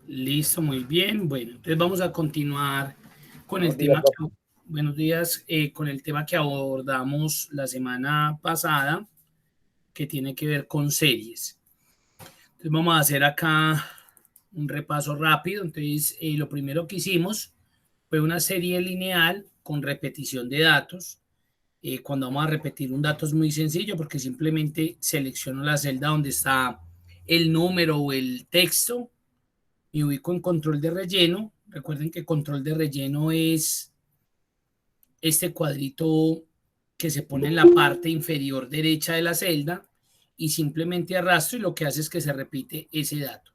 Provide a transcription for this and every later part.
Listo, muy bien. Bueno, entonces vamos a continuar con el Buenos días, tema profe. buenos días, con el tema que abordamos la semana pasada, que tiene que ver con series. Entonces vamos a hacer acá un repaso rápido. Entonces, lo primero que hicimos fue una serie lineal con repetición de datos. Cuando vamos a repetir un dato es muy sencillo porque simplemente selecciono la celda donde está el número o el texto y ubico en control de relleno. Recuerden que control de relleno es este cuadrito que se pone en la parte inferior derecha de la celda y simplemente arrastro y lo que hace es que se repite ese dato.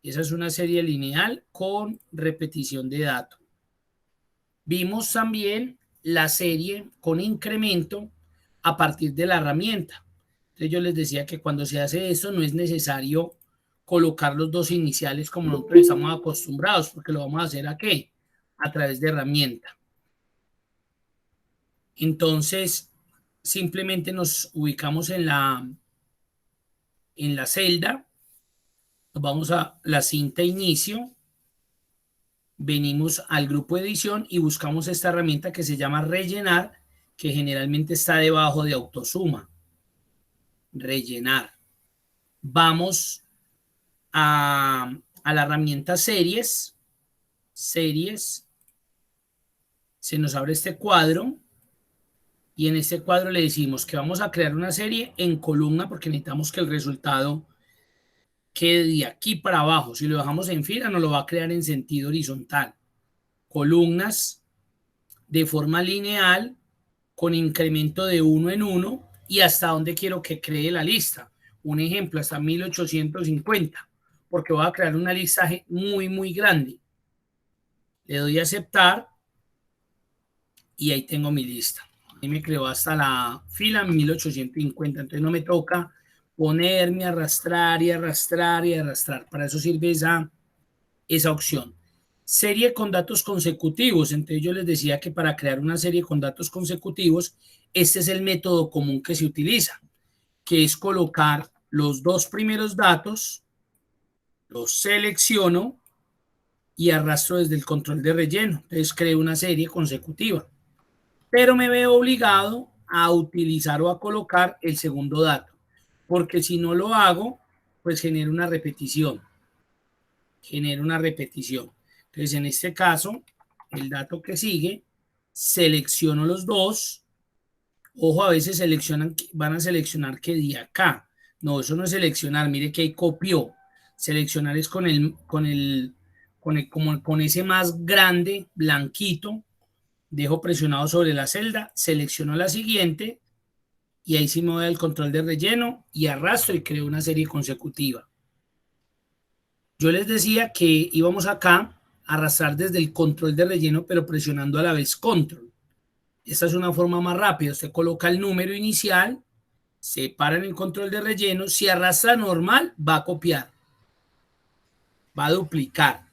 Esa es una serie lineal con repetición de dato. Vimos también la serie con incremento a partir de la herramienta. Entonces yo les decía que cuando se hace eso no es necesario colocar los dos iniciales como nosotros estamos acostumbrados, porque lo vamos a hacer aquí, a través de herramienta. Entonces, simplemente nos ubicamos en la celda, nos vamos a la cinta inicio, venimos al grupo de edición y buscamos esta herramienta que se llama rellenar, que generalmente está debajo de autosuma. Rellenar. Vamos a la herramienta series, series, se nos abre este cuadro y en este cuadro le decimos que vamos a crear una serie en columna porque necesitamos que el resultado quede de aquí para abajo. Si lo dejamos en fila, nos lo va a crear en sentido horizontal. Columnas de forma lineal con incremento de 1 en 1 y hasta donde quiero que cree la lista. Un ejemplo, hasta 1850, porque voy a crear una lista muy grande. Le doy a aceptar y ahí tengo mi lista. Ahí me creó hasta la fila 1850, entonces no me toca ponerme, arrastrar y arrastrar y arrastrar. Para eso sirve esa opción. Serie con datos consecutivos. Entonces yo les decía que para crear una serie con datos consecutivos, este es el método común que se utiliza, que es colocar los dos primeros datos, los selecciono y arrastro desde el control de relleno. Entonces creo una serie consecutiva. Pero me veo obligado a utilizar o a colocar el segundo dato, porque si no lo hago, pues genera una repetición. Genera una repetición. Entonces, en este caso, el dato que sigue, selecciono los dos. Ojo, a veces van a seleccionar que de acá. No, eso no es seleccionar. Mire que ahí copió. Seleccionar es con ese más grande, blanquito. Dejo presionado sobre la celda, selecciono la siguiente y ahí sí me voy al control de relleno y arrastro y creo una serie consecutiva. Yo les decía que íbamos acá a arrastrar desde el control de relleno, pero presionando a la vez control. Esta es una forma más rápida. Usted coloca el número inicial, se para en el control de relleno. Si arrastra normal, va a copiar, va a duplicar.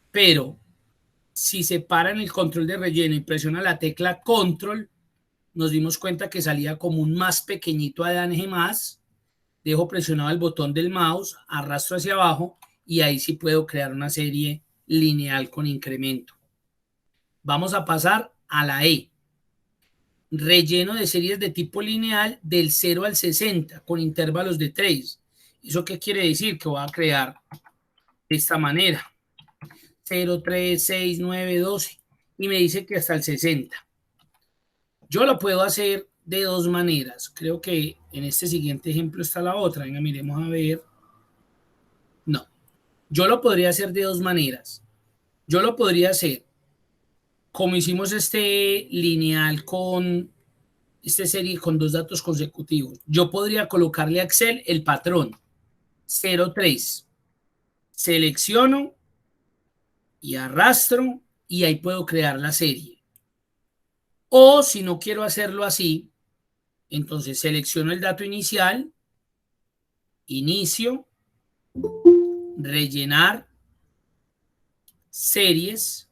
Pero si se para en el control de relleno y presiona la tecla control, nos dimos cuenta que salía como un más pequeñito Adán más. Dejo presionado el botón del mouse, arrastro hacia abajo y ahí sí puedo crear una serie lineal con incremento. Vamos a pasar a la E. Relleno de series de tipo lineal del 0 al 60 con intervalos de 3. ¿Eso qué quiere decir? Que voy a crear de esta manera. 0, 3, 6, 9, 12. Y me dice que hasta el 60. Yo lo puedo hacer de dos maneras. Creo que en este siguiente ejemplo está la otra. Venga, miremos a ver. No. Yo lo podría hacer de dos maneras. Yo lo podría hacer como hicimos este lineal con esta serie con dos datos consecutivos. Yo podría colocarle a Excel el patrón 03. Selecciono y arrastro y ahí puedo crear la serie. O si no quiero hacerlo así, entonces selecciono el dato inicial, inicio, rellenar, series,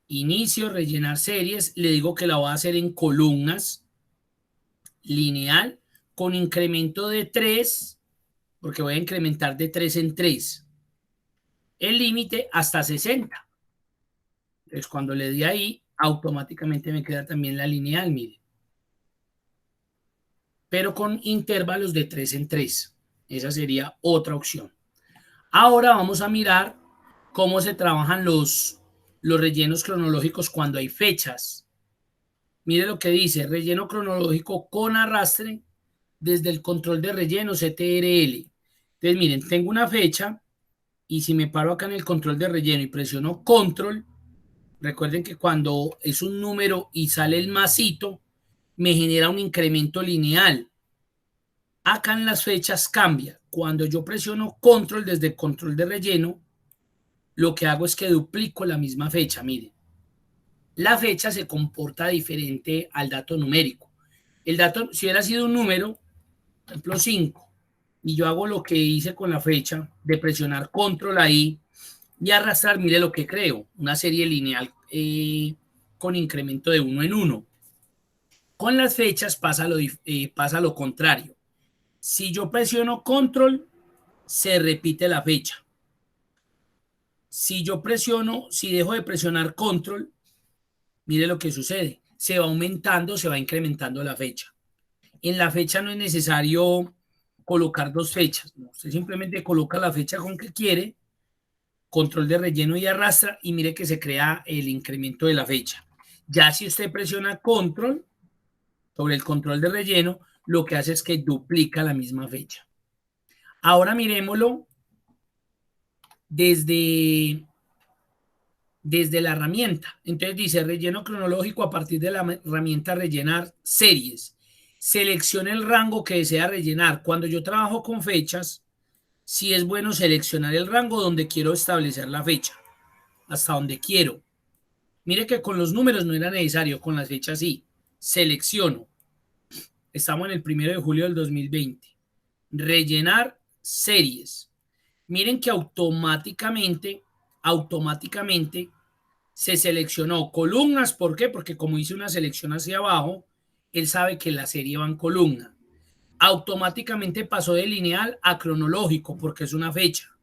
inicio, rellenar series, le digo que la voy a hacer en columnas, lineal, con incremento de 3, porque voy a incrementar de 3 en 3, el límite hasta 60. Entonces, cuando le di ahí, automáticamente me queda también la lineal, mire. Pero con intervalos de 3 en 3. Esa sería otra opción. Ahora vamos a mirar cómo se trabajan los rellenos cronológicos cuando hay fechas. Mire lo que dice, relleno cronológico con arrastre desde el control de relleno CTRL. Entonces, miren, tengo una fecha y si me paro acá en el control de relleno y presiono control, recuerden que cuando es un número y sale el masito, me genera un incremento lineal. Acá en las fechas cambia. Cuando yo presiono control desde el control de relleno, lo que hago es que duplico la misma fecha. Miren, la fecha se comporta diferente al dato numérico. El dato, si hubiera sido un número, por ejemplo 5, y yo hago lo que hice con la fecha, de presionar control ahí y arrastrar, mire lo que creo, una serie lineal con incremento de 1 en 1. Con las fechas pasa lo contrario. Si yo presiono control, se repite la fecha. Si yo presiono, si dejo de presionar control, mire lo que sucede. Se va aumentando, se va incrementando la fecha. En la fecha no es necesario colocar dos fechas. ¿No? Usted simplemente coloca la fecha con que quiere, control de relleno y arrastra y mire que se crea el incremento de la fecha. Ya si usted presiona control sobre el control de relleno, lo que hace es que duplica la misma fecha. Ahora miremoslo desde la herramienta. Entonces dice relleno cronológico a partir de la herramienta rellenar series. Seleccione el rango que desea rellenar. Cuando yo trabajo con fechas, sí es bueno seleccionar el rango donde quiero establecer la fecha, hasta donde quiero. Mire que con los números no era necesario, con las fechas sí. Selecciono. Estamos en el 1 de julio del 2020. Rellenar series. Miren que automáticamente se seleccionó columnas. ¿Por qué? Porque como hice una selección hacia abajo, él sabe que la serie va en columna. Automáticamente pasó de lineal a cronológico porque es una fecha.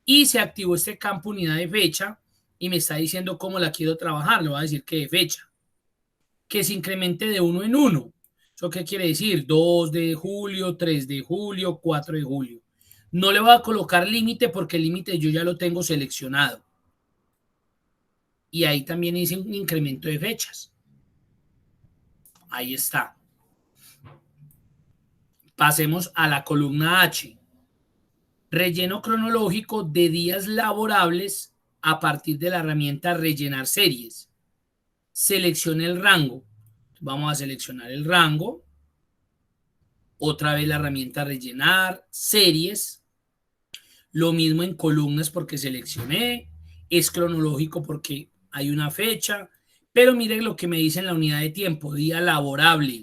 Y se activó este campo unidad de fecha y me está diciendo cómo la quiero trabajar. Le voy a decir que de fecha. Que se incremente de 1 en 1. ¿Eso qué quiere decir? 2 de julio, 3 de julio, 4 de julio. No le voy a colocar límite porque el límite yo ya lo tengo seleccionado. Y ahí también hice un incremento de fechas. Ahí está. Pasemos a la columna H. Relleno cronológico de días laborables a partir de la herramienta rellenar series. Seleccione el rango. Vamos a seleccionar el rango. Otra vez la herramienta rellenar series. Lo mismo en columnas porque seleccioné. Es cronológico porque hay una fecha. Pero mire lo que me dice en la unidad de tiempo. Día laborable.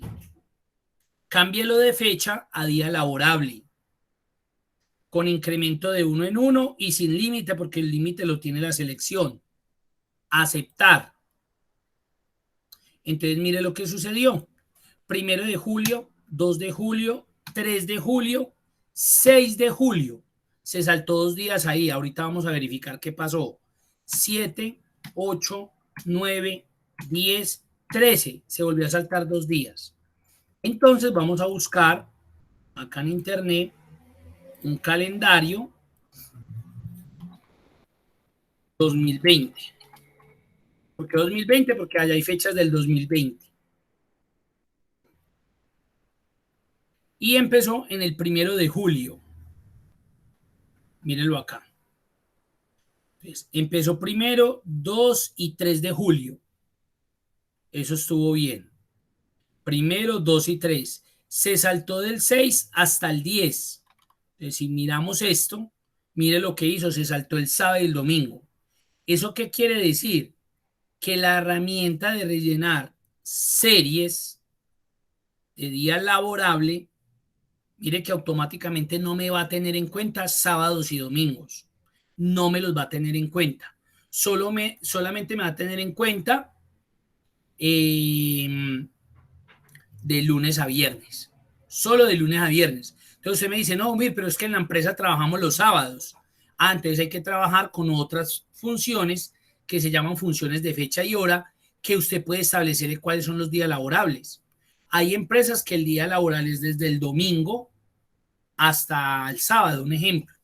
Cámbielo de fecha a día laborable. Con incremento de 1 en 1 y sin límite porque el límite lo tiene la selección. Aceptar. Entonces mire lo que sucedió. 1 de julio, 2 de julio, 3 de julio, 6 de julio. Se saltó 2 días ahí. Ahorita vamos a verificar qué pasó. 7, 8, 9, 10, 13. Se volvió a saltar 2 días. Entonces vamos a buscar acá en internet un calendario 2020. ¿Por qué 2020? Porque allá hay fechas del 2020. Y empezó en el 1 de julio. Mírenlo acá. Entonces, empezó 1, 2 y 3 de julio. Eso estuvo bien. 1, 2 y 3. Se saltó del 6 hasta el 10. Entonces, si miramos esto, mire lo que hizo. Se saltó el sábado y el domingo. ¿Eso qué quiere decir? Que la herramienta de rellenar series de día laborable, mire que automáticamente no me va a tener en cuenta sábados y domingos. No me los va a tener en cuenta. Solamente me va a tener en cuenta de lunes a viernes. solo de lunes a viernes. Entonces usted me dice, no, mire, pero es que en la empresa trabajamos los sábados. Antes hay que trabajar con otras funciones que se llaman funciones de fecha y hora, que usted puede establecer cuáles son los días laborables. Hay empresas que el día laboral es desde el domingo hasta el sábado, un ejemplo,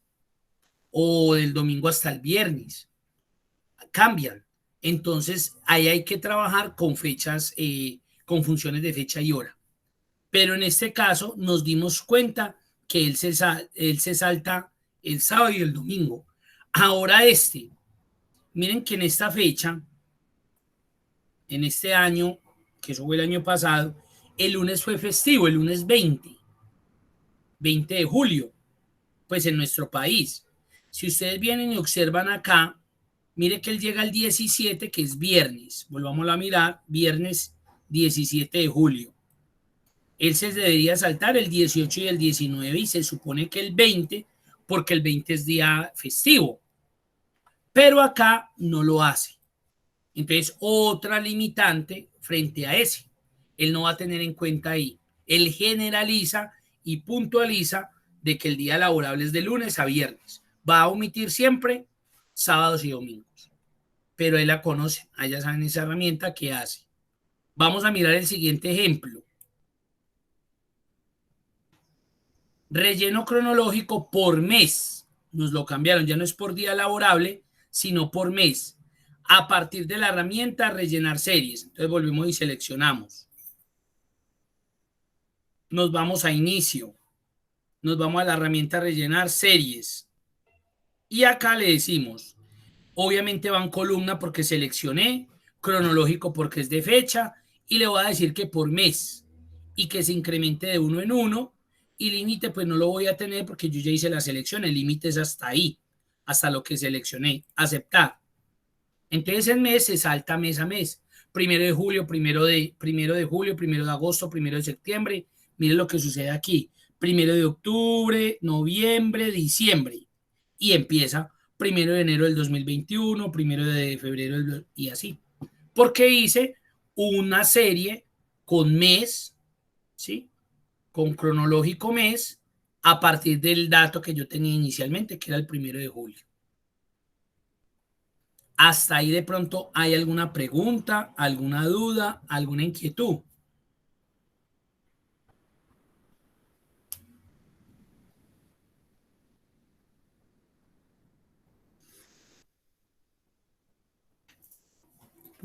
o del domingo hasta el viernes. Cambian. Entonces, ahí hay que trabajar con fechas, con funciones de fecha y hora. Pero en este caso nos dimos cuenta que él se salta el sábado y el domingo. Ahora miren que en esta fecha, en este año, que eso fue el año pasado, el lunes fue festivo, el lunes 20 de julio, pues en nuestro país. Si ustedes vienen y observan acá, mire que él llega el 17, que es viernes. Volvámoslo a mirar, viernes 17 de julio. Él se debería saltar el 18 y el 19 y se supone que el 20, porque el 20 es día festivo. Pero acá no lo hace. Entonces, otra limitante frente a ese. Él no va a tener en cuenta ahí. Él generaliza y puntualiza de que el día laborable es de lunes a viernes. Va a omitir siempre sábados y domingos. Pero él la conoce. Allá saben esa herramienta que hace. Vamos a mirar el siguiente ejemplo. Relleno cronológico por mes. Nos lo cambiaron. Ya no es por día laborable, sino por mes. A partir de la herramienta rellenar series. Entonces volvemos y seleccionamos. Nos vamos a inicio. Nos vamos a la herramienta rellenar series. Y acá le decimos, obviamente va en columna porque seleccioné, cronológico porque es de fecha, y le voy a decir que por mes y que se incremente de uno en uno, y límite pues no lo voy a tener porque yo ya hice la selección, el límite es hasta ahí, hasta lo que seleccioné, aceptar. Entonces el mes se salta mes a mes, 1 de julio, 1 de julio, 1 de agosto, 1 de septiembre. Miren lo que sucede aquí, 1 de octubre, noviembre, diciembre, y empieza 1 de enero del 2021, 1 de febrero y así, porque hice una serie con mes, ¿sí? Con cronológico mes, a partir del dato que yo tenía inicialmente, que era el 1 de julio. Hasta ahí de pronto hay alguna pregunta, alguna duda, alguna inquietud.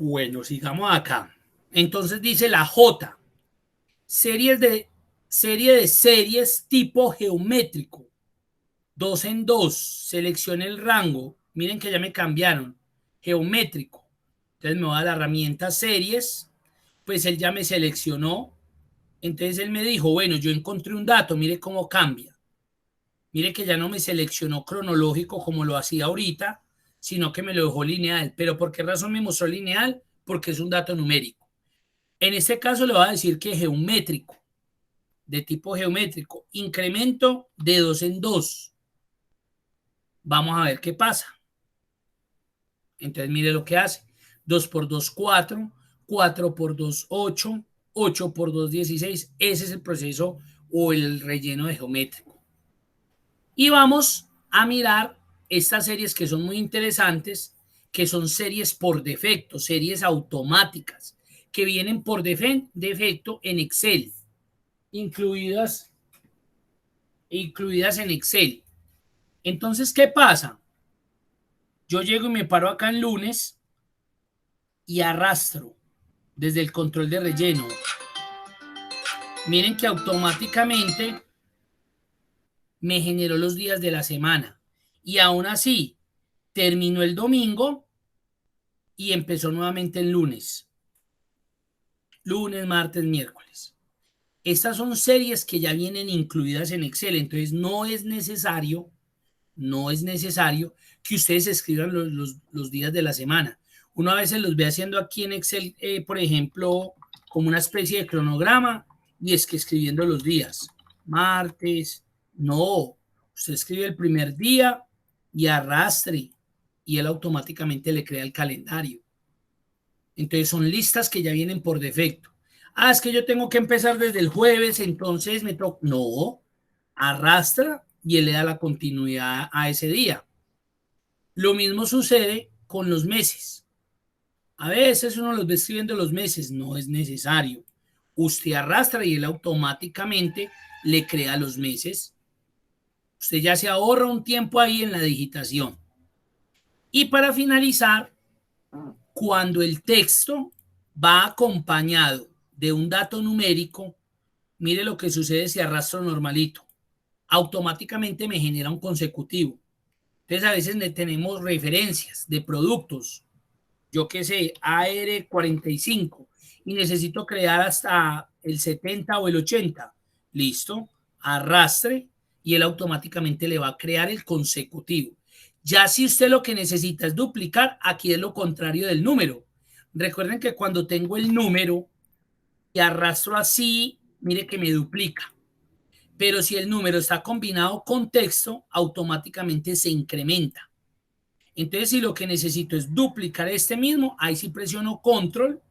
Bueno, sigamos acá. Entonces dice la J, serie de series tipo geométrico, 2 en 2, seleccione el rango. Miren que ya me cambiaron, geométrico. Entonces me voy a la herramienta series, pues él ya me seleccionó. Entonces él me dijo, bueno, yo encontré un dato, mire cómo cambia. Mire que ya no me seleccionó cronológico como lo hacía ahorita, sino que me lo dejó lineal. ¿Pero por qué razón me mostró lineal? Porque es un dato numérico. En este caso le voy a decir que geométrico, de tipo geométrico, incremento de 2 en 2. Vamos a ver qué pasa. Entonces mire lo que hace. 2 por 2, 4. 4 por 2, 8. 8 por 2, 16. Ese es el proceso o el relleno de geométrico. Y vamos a mirar estas series que son muy interesantes, que son series por defecto, series automáticas, que vienen por defecto en Excel, incluidas en Excel. Entonces, ¿qué pasa? Yo llego y me paro acá en lunes y arrastro desde el control de relleno. Miren que automáticamente me generó los días de la semana. Y aún así, terminó el domingo y empezó nuevamente el lunes. Lunes, martes, miércoles. Estas son series que ya vienen incluidas en Excel, entonces no es necesario que ustedes escriban los días de la semana. Uno a veces los ve haciendo aquí en Excel, por ejemplo, como una especie de cronograma, y es que escribiendo los días. Martes, no, usted escribe el primer día y arrastre, y él automáticamente le crea el calendario. Entonces son listas que ya vienen por defecto. Ah, es que yo tengo que empezar desde el jueves, entonces me toca. No, arrastra y él le da la continuidad a ese día. Lo mismo sucede con los meses. A veces uno los ve escribiendo los meses, no es necesario. Usted arrastra y él automáticamente le crea los meses. Usted ya se ahorra un tiempo ahí en la digitación. Y para finalizar, cuando el texto va acompañado de un dato numérico, mire lo que sucede si arrastro normalito. Automáticamente me genera un consecutivo. Entonces a veces tenemos referencias de productos, yo qué sé, AR45 y necesito crear hasta el 70 o el 80. Listo, arrastre y él automáticamente le va a crear el consecutivo. Ya si usted lo que necesita es duplicar, aquí es lo contrario del número. Recuerden que cuando tengo el número y arrastro así, mire que me duplica. Pero si el número está combinado con texto, automáticamente se incrementa. Entonces, si lo que necesito es duplicar este mismo, ahí sí presiono control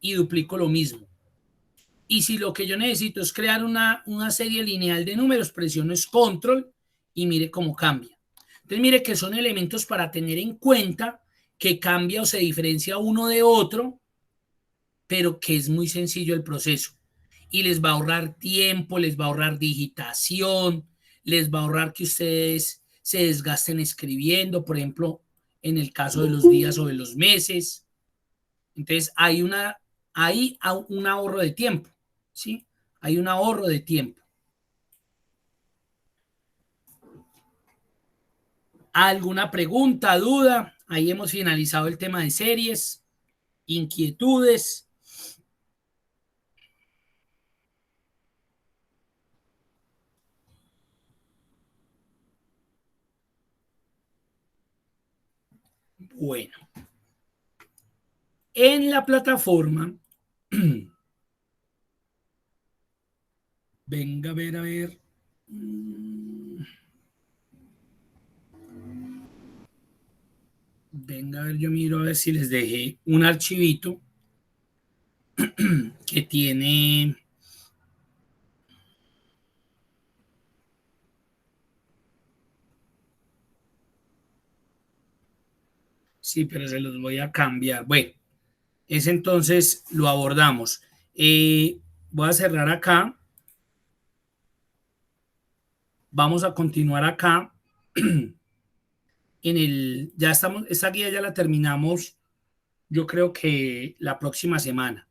y duplico lo mismo. Y si lo que yo necesito es crear una serie lineal de números, presiono es control y mire cómo cambia. Entonces, mire que son elementos para tener en cuenta que cambia o se diferencia uno de otro, pero que es muy sencillo el proceso. Y les va a ahorrar tiempo, les va a ahorrar digitación, les va a ahorrar que ustedes se desgasten escribiendo, por ejemplo, en el caso de los días o de los meses. Entonces, hay un ahorro de tiempo, ¿sí? Hay un ahorro de tiempo. ¿Alguna pregunta, duda? Ahí hemos finalizado el tema de series, inquietudes. Bueno, en la plataforma, venga a ver, a ver. Venga a ver, yo miro a ver si les dejé un archivito que tiene. Sí, pero se los voy a cambiar. Bueno, ese entonces lo abordamos. Voy a cerrar acá. Vamos a continuar acá. Ya estamos, esta guía ya la terminamos, yo creo que la próxima semana,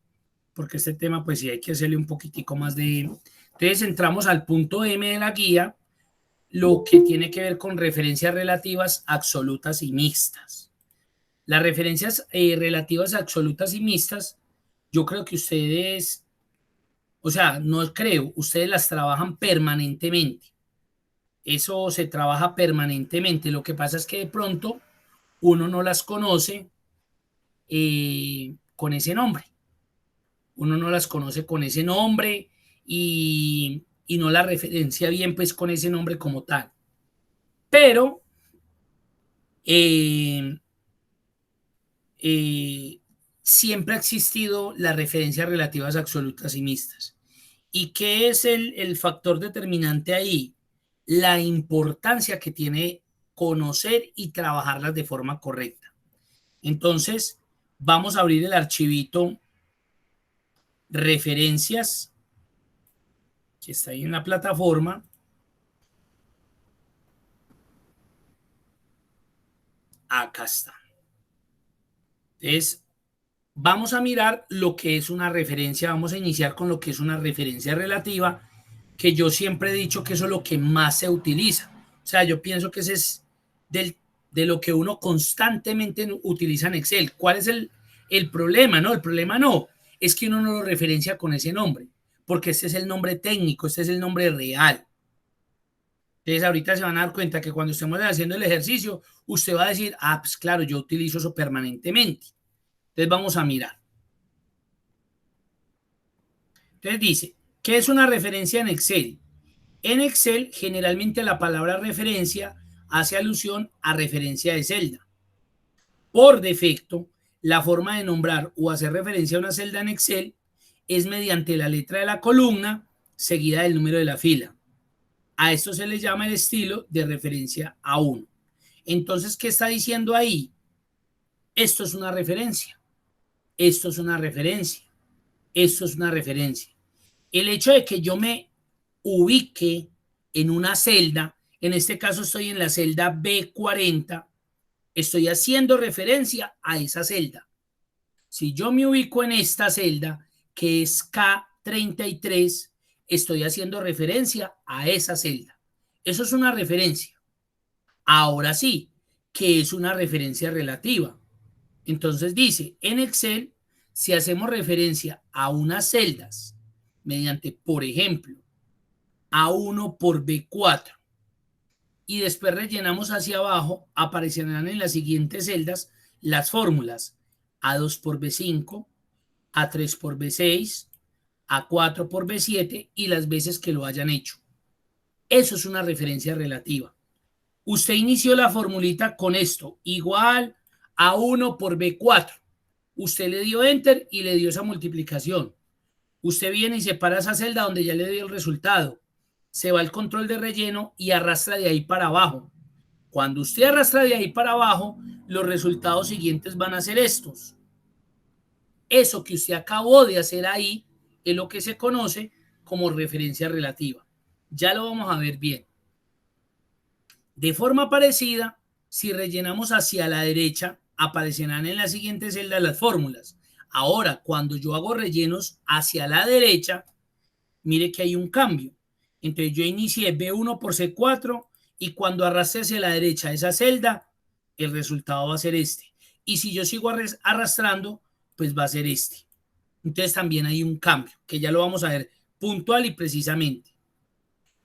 porque este tema pues sí hay que hacerle un poquitico más de. Entonces entramos al punto M de la guía, lo que tiene que ver con referencias relativas absolutas y mixtas. Las referencias relativas absolutas y mixtas, yo creo que ustedes, o sea, no creo, ustedes las trabajan permanentemente. Eso se trabaja permanentemente. Lo que pasa es que de pronto uno no las conoce con ese nombre. Uno no las conoce con ese nombre y no la referencia bien pues con ese nombre como tal. Pero eh, eh, siempre ha existido las referencias relativas absolutas y mixtas. ¿Y qué es el factor determinante ahí? La importancia que tiene conocer y trabajarlas de forma correcta. Entonces, vamos a abrir el archivito referencias que está ahí en la plataforma. Acá está. Entonces, vamos a mirar lo que es una referencia. Vamos a iniciar con lo que es una referencia relativa, que yo siempre he dicho que eso es lo que más se utiliza. O sea, yo pienso que ese es de lo que uno constantemente utiliza en Excel. ¿Cuál es el problema? No, el problema no, es que uno no lo referencia con ese nombre, porque este es el nombre técnico, este es el nombre real. Entonces ahorita se van a dar cuenta que cuando estemos haciendo el ejercicio, usted va a decir, ah, pues claro, yo utilizo eso permanentemente. Entonces vamos a mirar. Entonces dice, ¿qué es una referencia en Excel? En Excel, generalmente la palabra referencia hace alusión a referencia de celda. Por defecto, la forma de nombrar o hacer referencia a una celda en Excel es mediante la letra de la columna seguida del número de la fila. A esto se le llama el estilo de referencia A1. Entonces, ¿qué está diciendo ahí? Esto es una referencia, esto es una referencia, esto es una referencia. El hecho de que yo me ubique en una celda, en este caso estoy en la celda B40, estoy haciendo referencia a esa celda. Si yo me ubico en esta celda, que es K33, estoy haciendo referencia a esa celda. Eso es una referencia. Ahora sí, ¿qué es una referencia relativa? Entonces dice, en Excel, si hacemos referencia a unas celdas mediante, por ejemplo, A1 por B4 y después rellenamos hacia abajo, aparecerán en las siguientes celdas las fórmulas A2 por B5, A3 por B6, A4 por B7 y las veces que lo hayan hecho. Eso es una referencia relativa. Usted inició la formulita con esto, igual a 1 por B4. Usted le dio enter y le dio esa multiplicación. Usted viene y separa esa celda donde ya le dio el resultado. Se va al control de relleno y arrastra de ahí para abajo. Cuando usted arrastra de ahí para abajo, los resultados siguientes van a ser estos. Eso que usted acabó de hacer ahí es lo que se conoce como referencia relativa. Ya lo vamos a ver bien. De forma parecida, si rellenamos hacia la derecha, aparecerán en la siguiente celda las fórmulas. Ahora, cuando yo hago rellenos hacia la derecha, mire que hay un cambio. Entonces yo inicié B1 por C4 y cuando arrastre hacia la derecha esa celda, el resultado va a ser este. Y si yo sigo arrastrando, pues va a ser este. Entonces también hay un cambio, que ya lo vamos a ver puntual y precisamente.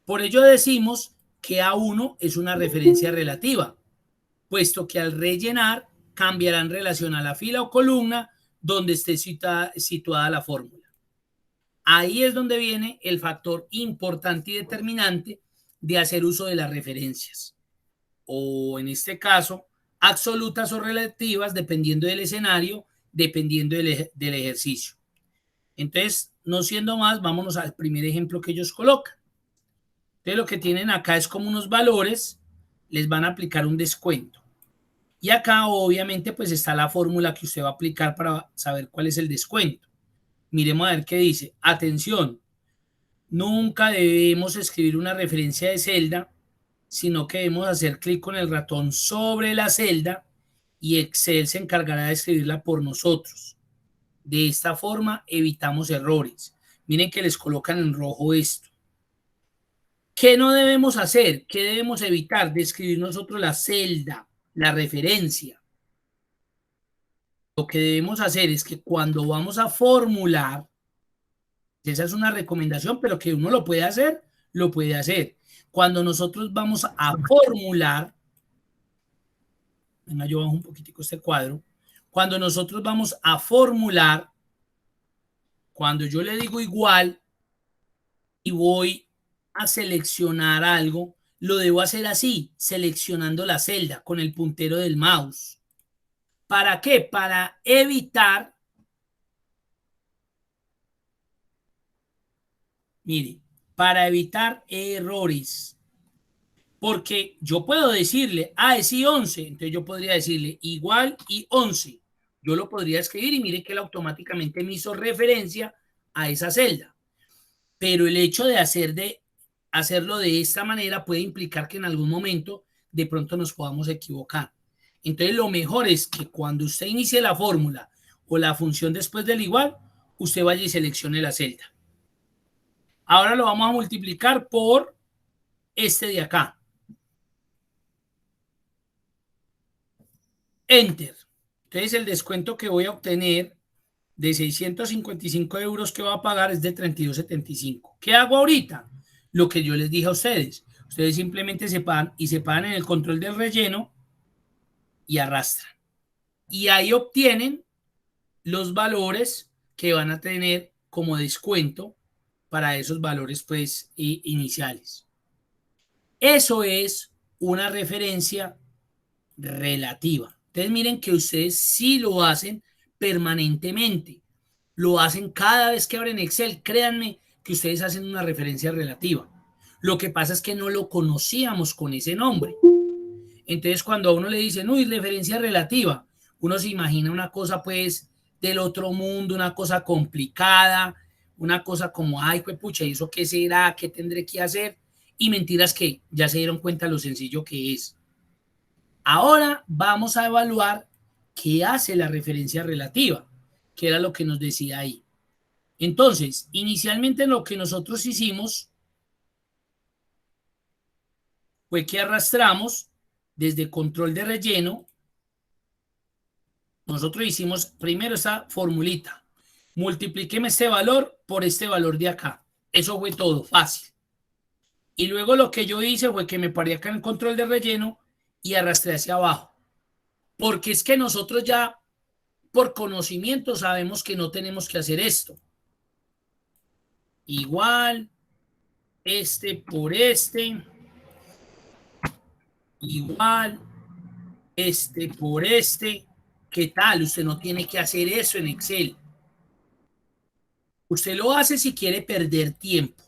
Por ello decimos que A1 es una referencia relativa, puesto que al rellenar cambiará en relación a la fila o columna donde esté situada la fórmula. Ahí es donde viene el factor importante y determinante de hacer uso de las referencias, o en este caso, absolutas o relativas, dependiendo del escenario, dependiendo del ejercicio. Entonces, no siendo más, vámonos al primer ejemplo que ellos colocan. Entonces, lo que tienen acá es como unos valores, les van a aplicar un descuento. Y acá, obviamente, pues está la fórmula que usted va a aplicar para saber cuál es el descuento. Miremos a ver qué dice. Atención, nunca debemos escribir una referencia de celda, sino que debemos hacer clic con el ratón sobre la celda y Excel se encargará de escribirla por nosotros. De esta forma evitamos errores. Miren que les colocan en rojo esto. ¿Qué no debemos hacer? ¿Qué debemos evitar? De escribir nosotros la celda, la referencia. Lo que debemos hacer es que cuando vamos a formular, esa es una recomendación, pero que uno lo puede hacer, lo puede hacer. Cuando nosotros vamos a formular, venga, yo bajo un poquitico este cuadro. Cuando nosotros vamos a formular, cuando yo le digo igual y voy a seleccionar algo, lo debo hacer así, seleccionando la celda con el puntero del mouse. ¿Para qué? Para evitar, mire, para evitar errores. Porque yo puedo decirle, es I11, entonces yo podría decirle igual I11. Yo lo podría escribir y mire que él automáticamente me hizo referencia a esa celda. Pero el hecho de hacerlo de esta manera puede implicar que en algún momento de pronto nos podamos equivocar. Entonces lo mejor es que cuando usted inicie la fórmula o la función después del igual, usted vaya y seleccione la celda. Ahora lo vamos a multiplicar por este de acá. Enter. Entonces el descuento que voy a obtener de 655 euros que va a pagar es de 32,75. ¿Qué hago ahorita? Lo que yo les dije a ustedes. Ustedes simplemente separan en el control del relleno y arrastran. Y ahí obtienen los valores que van a tener como descuento para esos valores pues iniciales. Eso es una referencia relativa. Entonces miren que ustedes sí lo hacen permanentemente. Lo hacen cada vez que abren Excel. Créanme que ustedes hacen una referencia relativa. Lo que pasa es que no lo conocíamos con ese nombre. Entonces, cuando a uno le dicen, uy, referencia relativa, uno se imagina una cosa, pues, del otro mundo, una cosa complicada, una cosa como, ay, pues, pucha, ¿y eso qué será? ¿Qué tendré que hacer? Y mentiras que ya se dieron cuenta lo sencillo que es. Ahora vamos a evaluar qué hace la referencia relativa, que era lo que nos decía ahí. Entonces, inicialmente lo que nosotros hicimos fue que arrastramos desde control de relleno. Nosotros hicimos primero esa formulita. Multipliqueme este valor por este valor de acá. Eso fue todo, fácil. Y luego lo que yo hice fue que me paré acá en el control de relleno y arrastré hacia abajo. Porque es que nosotros ya por conocimiento sabemos que no tenemos que hacer esto. Igual, este por este. Igual, este por este. ¿Qué tal? Usted no tiene que hacer eso en Excel. Usted lo hace si quiere perder tiempo.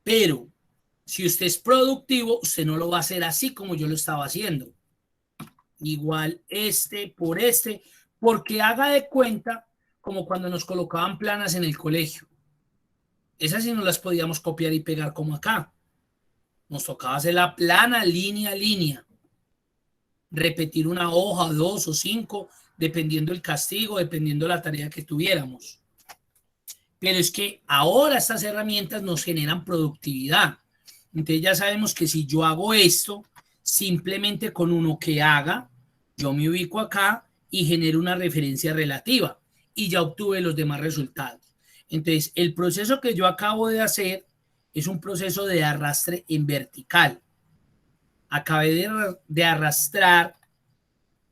Pero si usted es productivo, usted no lo va a hacer así como yo lo estaba haciendo. Igual este por este, porque haga de cuenta como cuando nos colocaban planas en el colegio. Esas sí no las podíamos copiar y pegar como acá. Nos tocaba hacer la plana línea a línea. Repetir una hoja, dos o cinco, dependiendo el castigo, dependiendo la tarea que tuviéramos. Pero es que ahora estas herramientas nos generan productividad. Entonces ya sabemos que si yo hago esto, simplemente con uno que haga, yo me ubico acá y genero una referencia relativa y ya obtuve los demás resultados. Entonces el proceso que yo acabo de hacer es un proceso de arrastre en vertical. Acabé de arrastrar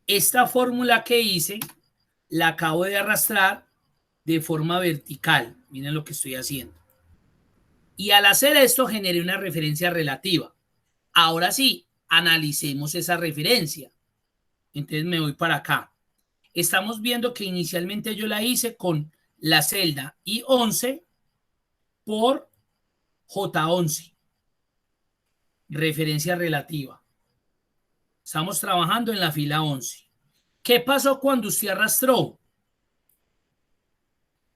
esta fórmula que hice, la acabo de arrastrar de forma vertical. Miren lo que estoy haciendo. Y al hacer esto generé una referencia relativa. Ahora sí, analicemos esa referencia. Entonces me voy para acá. Estamos viendo que inicialmente yo la hice con la celda I11 por J11. Referencia relativa. Estamos trabajando en la fila 11. ¿Qué pasó cuando usted arrastró?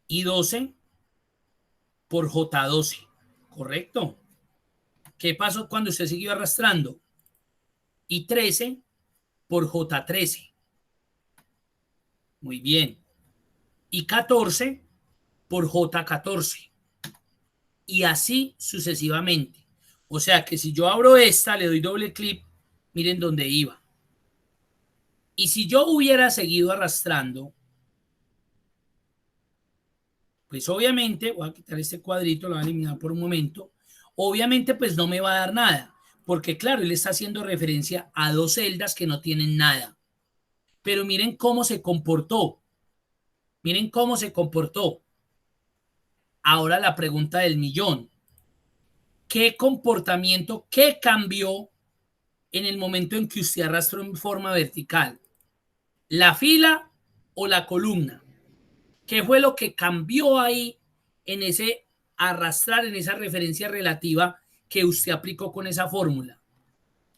I12 por J12. ¿Correcto? ¿Qué pasó cuando usted siguió arrastrando? I13 por J13. Muy bien. I14 por J14. Y así sucesivamente. O sea que si yo abro esta, le doy doble clic, miren dónde iba. Y si yo hubiera seguido arrastrando, pues obviamente, voy a quitar este cuadrito, lo voy a eliminar por un momento, obviamente pues no me va a dar nada, porque claro, él está haciendo referencia a dos celdas que no tienen nada. Pero miren cómo se comportó. Miren cómo se comportó. Ahora la pregunta del millón. ¿Qué comportamiento, qué cambió en el momento en que usted arrastró en forma vertical? ¿La fila o la columna? ¿Qué fue lo que cambió ahí en ese arrastrar, en esa referencia relativa que usted aplicó con esa fórmula?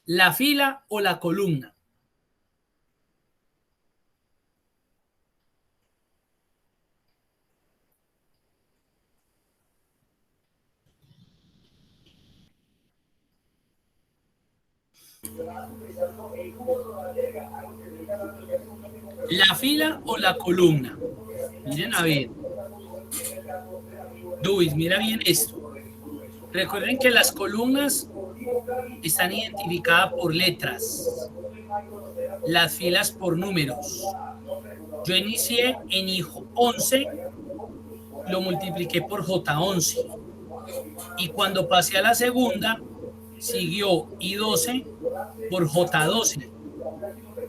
¿La fila o la columna? ¿La fila o la columna? Miren a ver. Luis, mira bien esto. Recuerden que las columnas están identificadas por letras, las filas por números. Yo inicié en I11, lo multipliqué por J11. Y cuando pasé a la segunda, siguió I12 por J12.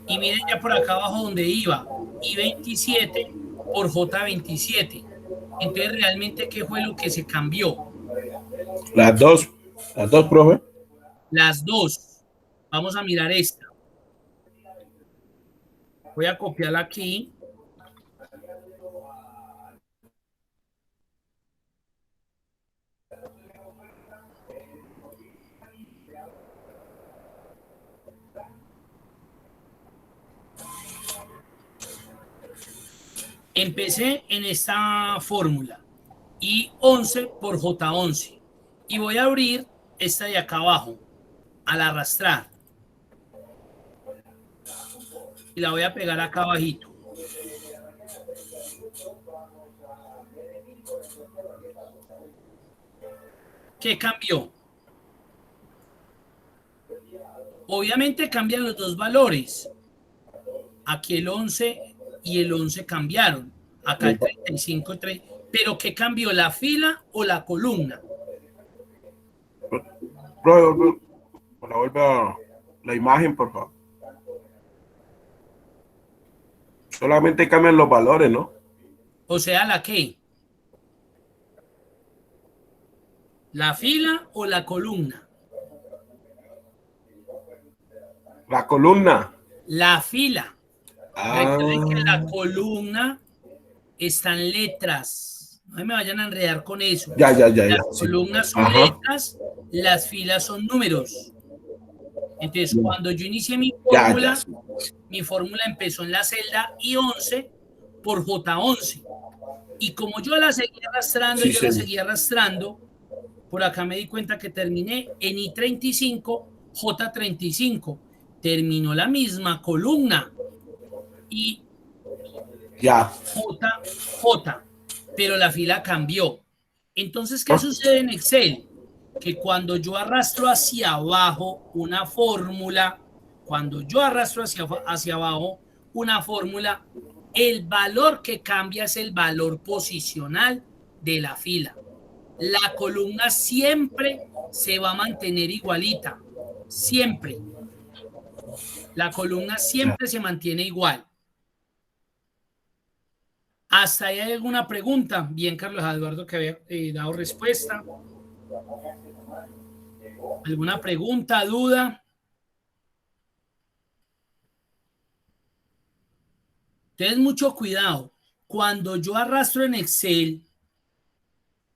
Y miren ya por acá abajo donde iba, I27 por J27. Entonces, realmente, ¿qué fue lo que se cambió? Las dos, profe. Las dos. Vamos a mirar esta. Voy a copiarla aquí. Empecé en esta fórmula, I11 por J11. Y voy a abrir esta de acá abajo, al arrastrar. Y la voy a pegar acá abajito. ¿Qué cambió? Obviamente cambian los dos valores. Aquí el 11 y el 11 cambiaron. Acá el 35, pero ¿qué cambió? ¿La fila o la columna? Profe, vuelva la imagen, por favor. Solamente cambian los valores, ¿no? O sea, ¿la qué? ¿La fila o la columna? La columna. La fila. Ah, Recuerden que la columna están letras. No me vayan a enredar con eso. ya, Las sí. columnas son Ajá. letras, las filas son números. Entonces, cuando yo inicié mi Ya, fórmula, sí. mi fórmula empezó en la celda I11 por J11. Y como yo la seguía arrastrando, Sí, sí. por acá me di cuenta que terminé en I35, J35. Terminó la misma columna y Ya. J, pero la fila cambió. Entonces, ¿qué ¿Ah? sucede en Excel? Que cuando yo arrastro hacia abajo una fórmula, el valor que cambia es el valor posicional de la fila. La columna siempre se va a mantener igualita, siempre. La columna Ya. siempre se mantiene igual. ¿Hasta ahí hay alguna pregunta? Bien, Carlos Eduardo, que había dado respuesta. ¿Alguna pregunta, duda? Entonces, mucho cuidado. Cuando yo arrastro en Excel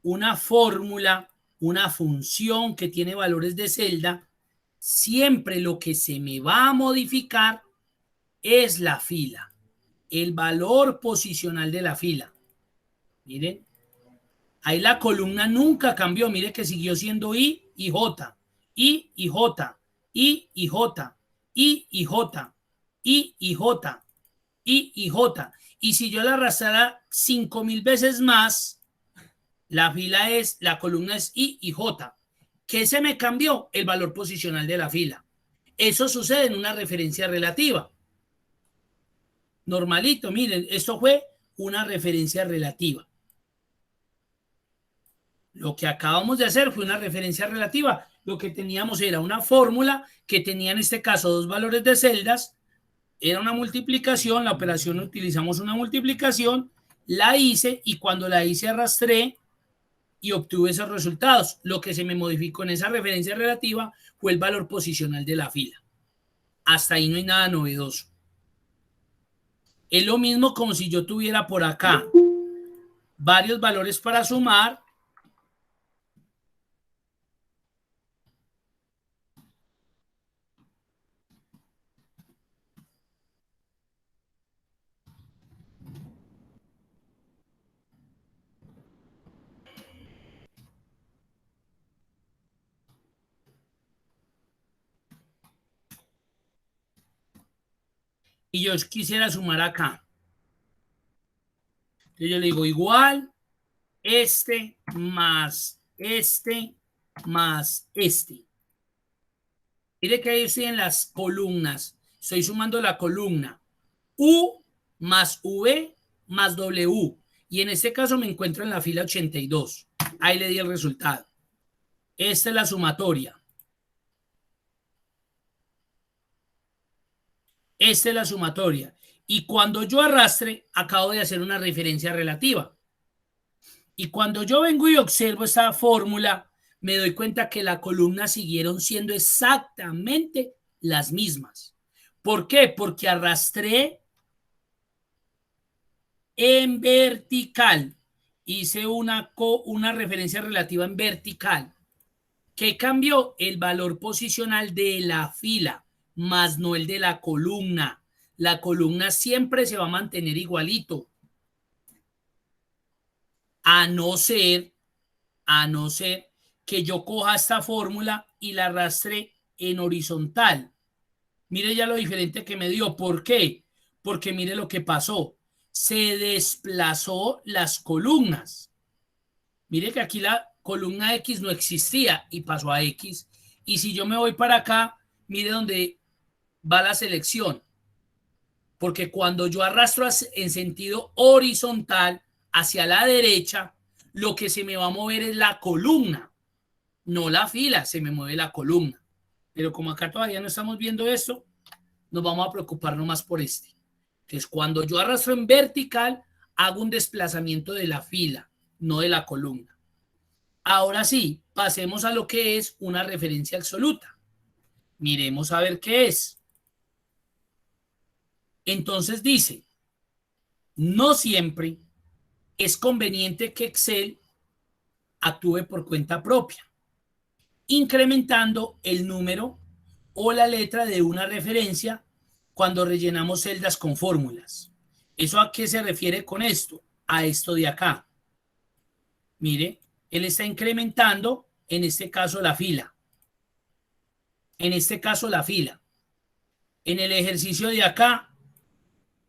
una fórmula, una función que tiene valores de celda, siempre lo que se me va a modificar es la fila, el valor posicional de la fila. Miren, ahí la columna nunca cambió. Mire que siguió siendo I y J, I y J, I y J, I y J, I y J, I y J. Y si yo la arrastrara 5,000 veces más, la columna es I y J. ¿Qué se me cambió? El valor posicional de la fila. Eso sucede en una referencia relativa. Normalito, miren, esto fue una referencia relativa. Lo que acabamos de hacer fue una referencia relativa. Lo que teníamos era una fórmula que tenía en este caso dos valores de celdas. Era una multiplicación, la operación utilizamos una multiplicación, la hice y cuando la hice arrastré y obtuve esos resultados. Lo que se me modificó en esa referencia relativa fue el valor posicional de la fila. Hasta ahí no hay nada novedoso. Es lo mismo como si yo tuviera por acá varios valores para sumar. Y yo quisiera sumar acá. Entonces yo le digo igual este más este más este. Mire que ahí estoy en las columnas. Estoy sumando la columna U más V más W. Y en este caso me encuentro en la fila 82. Ahí le di el resultado. Esta es la sumatoria. Esta es la sumatoria. Y cuando yo arrastre, acabo de hacer una referencia relativa. Y cuando yo vengo y observo esta fórmula, me doy cuenta que las columnas siguieron siendo exactamente las mismas. ¿Por qué? Porque arrastré en vertical. Hice una referencia relativa en vertical. ¿Qué cambió? El valor posicional de la fila, más no el de la columna. La columna siempre se va a mantener igualito. a no ser que yo coja esta fórmula y la arrastre en horizontal. Mire ya lo diferente que me dio. ¿Por qué? Porque mire lo que pasó. Se desplazó las columnas. Mire que aquí la columna X no existía y pasó a X. Y si yo me voy para acá, mire dónde va la selección. Porque cuando yo arrastro en sentido horizontal hacia la derecha, lo que se me va a mover es la columna, no la fila, se me mueve la columna. Pero como acá todavía no estamos viendo esto, nos vamos a preocupar nomás por este. Entonces, cuando yo arrastro en vertical, hago un desplazamiento de la fila, no de la columna. Ahora sí, pasemos a lo que es una referencia absoluta. Miremos a ver qué es. Entonces dice, no siempre es conveniente que Excel actúe por cuenta propia, incrementando el número o la letra de una referencia cuando rellenamos celdas con fórmulas. ¿Eso a qué se refiere con esto? A esto de acá. Mire, él está incrementando, en este caso, la fila. En este caso, la fila. En el ejercicio de acá,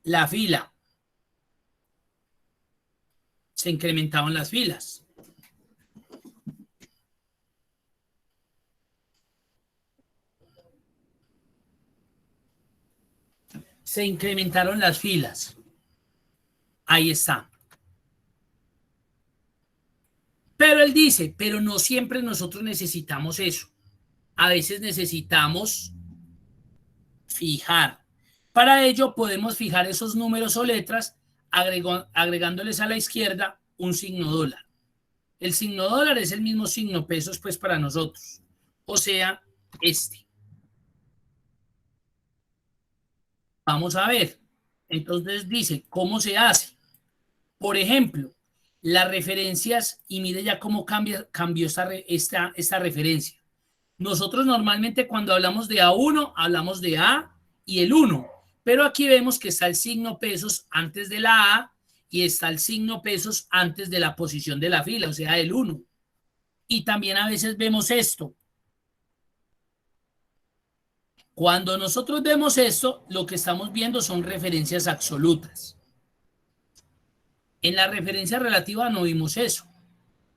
la fila. Se incrementaban las filas. Se incrementaron las filas. Ahí está. Pero él dice, pero no siempre nosotros necesitamos eso. A veces necesitamos fijar. Para ello podemos fijar esos números o letras agregándoles a la izquierda un signo dólar. El signo dólar es el mismo signo pesos pues para nosotros. O sea, este. Vamos a ver. Entonces dice, ¿cómo se hace? Por ejemplo, las referencias, y mire ya cómo cambió esta referencia. Nosotros normalmente cuando hablamos de A1, hablamos de A y el 1, pero aquí vemos que está el signo pesos antes de la A y está el signo pesos antes de la posición de la fila, o sea, el 1. Y también a veces vemos esto. Cuando nosotros vemos esto, lo que estamos viendo son referencias absolutas. En la referencia relativa no vimos eso.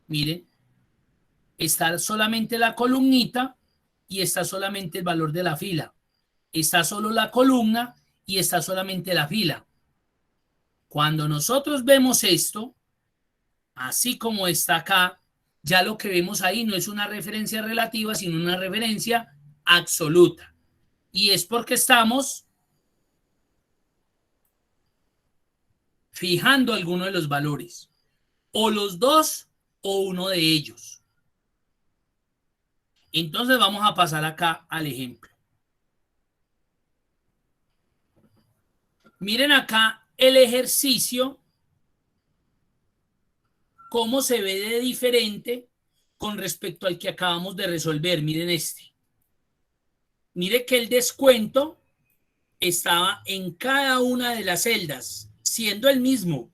Miren, está solamente la columnita y está solamente el valor de la fila. Está solo la columna y está solamente la fila. Cuando nosotros vemos esto, así como está acá, ya lo que vemos ahí no es una referencia relativa, sino una referencia absoluta. Y es porque estamos fijando alguno de los valores, o los dos o uno de ellos. Entonces vamos a pasar acá al ejemplo. Miren acá el ejercicio, cómo se ve de diferente con respecto al que acabamos de resolver. Miren este. Mire que el descuento estaba en cada una de las celdas, siendo el mismo.